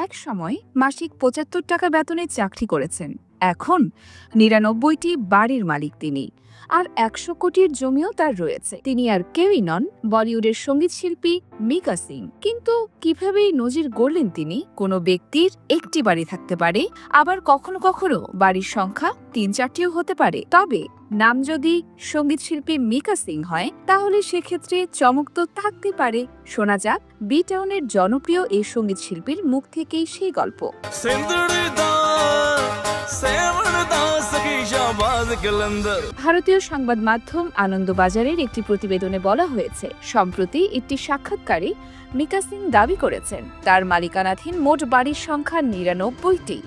এক সময় মাসিক ৭৫ টাকা বেতনে চাকরি করেছেন। এখন ৯৯টি বাড়ির মালিক তিনি, আর ১০০ কোটির জমিও তার রয়েছে। তিনি আর কেউই নন, বলিউডের সঙ্গীত শিল্পী মিকা সিং। কিন্তু কিভাবে নজির গড়লেন তিনি? কোনো ব্যক্তির একটি বাড়ি থাকতে পারে, আবার কখনো কখনো বাড়ির সংখ্যা ৩-৪টিও হতে পারে। তবে নাম যদি সঙ্গীত শিল্পী মিকা সিং হয়, তাহলে সেক্ষেত্রে চমক তো থাকতে পারে। শোনা যাক বি টাউনের জনপ্রিয় এই সঙ্গীত শিল্পীর মুখ থেকেই সেই গল্প। ভারতীয় সংবাদ মাধ্যম আনন্দবাজারের একটি প্রতিবেদনে বলা হয়েছে, সম্প্রতি একটি সাক্ষাৎকারে মিকা সিং দাবি করেছেন তার মালিকানাধীন মোট বাড়ির সংখ্যা ৯৯টি।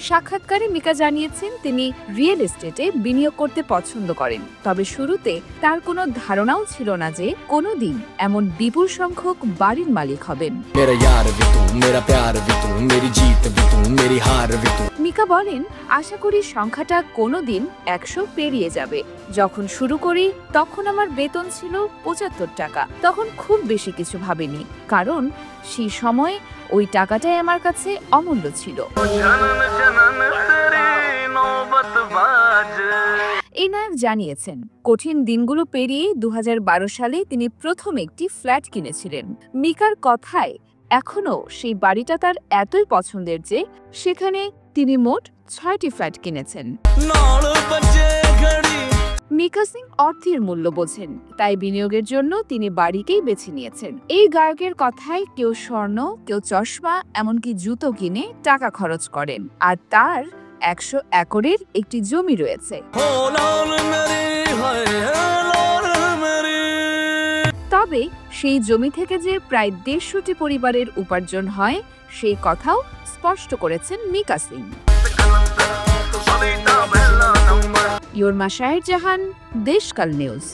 সাক্ষাৎকারে মিকা জানিয়েছেন তিনি রিয়েল এস্টেটে বিনিয়োগ করতে পছন্দ করেন, তবে শুরুতে তার কোনো ধারণাও ছিল না যে কোনোদিন এমন বিপুল সংখ্যক বাড়ির মালিক হবেন। মিকা বলেন, আশা করি সংখ্যাটা কোনোদিন ১০০ পেরিয়ে যাবে। যখন শুরু করি তখন আমার বেতন ছিল ৭৫ টাকা। তখন খুব বেশি কিছু ভাবিনি, কারণ সেই সময় ওই টাকাটাই আমার কাছে অমূল্য ছিল। এই নায়ক জানিয়েছেন, কঠিন দিনগুলো পেরিয়ে ২০১২ সালে তিনি প্রথম একটি ফ্ল্যাট কিনেছিলেন। মিকার কথায় এখনও সেই বাড়িটা তার এতই পছন্দের যে সেখানে তিনি মোট ৬টি ফ্ল্যাট কিনেছেন। মিকা সিং অর্থের মূল্য বোঝেন, তাই বিনিয়োগের জন্য তিনি বাড়িকেই বেছে নিয়েছেন। এই গায়কের কথায় কেউ স্বর্ণ, কেউ চশমা, এমনকি জুতো কিনে টাকা খরচ করেন, আর তার ১০০ একরের একটি জমি রয়েছে। তবে সেই জমি থেকে যে প্রায় ১৫০টি পরিবারের উপার্জন হয়, সেই কথাও স্পষ্ট করেছেন মিকা সিং। Your Mashayer Jahan, Deshkal news.